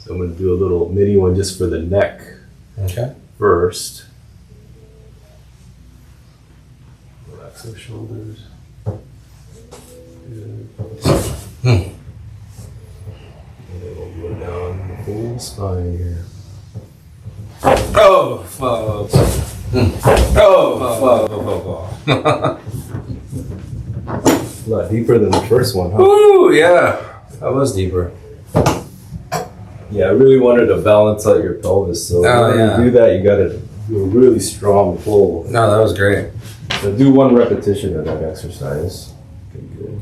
So I'm going to do a little mini one just for the neck Okay. first. Relax those shoulders. Good. And then we'll go down the whole spine here. Oh, fuck. Oh, fuck. A lot deeper than the first one, huh? Woo, yeah. That was deeper. Yeah, I really wanted to balance out your pelvis. So when yeah. you do that, you got to do a really strong pull. No, that was great. So do one repetition of that exercise. Okay, good.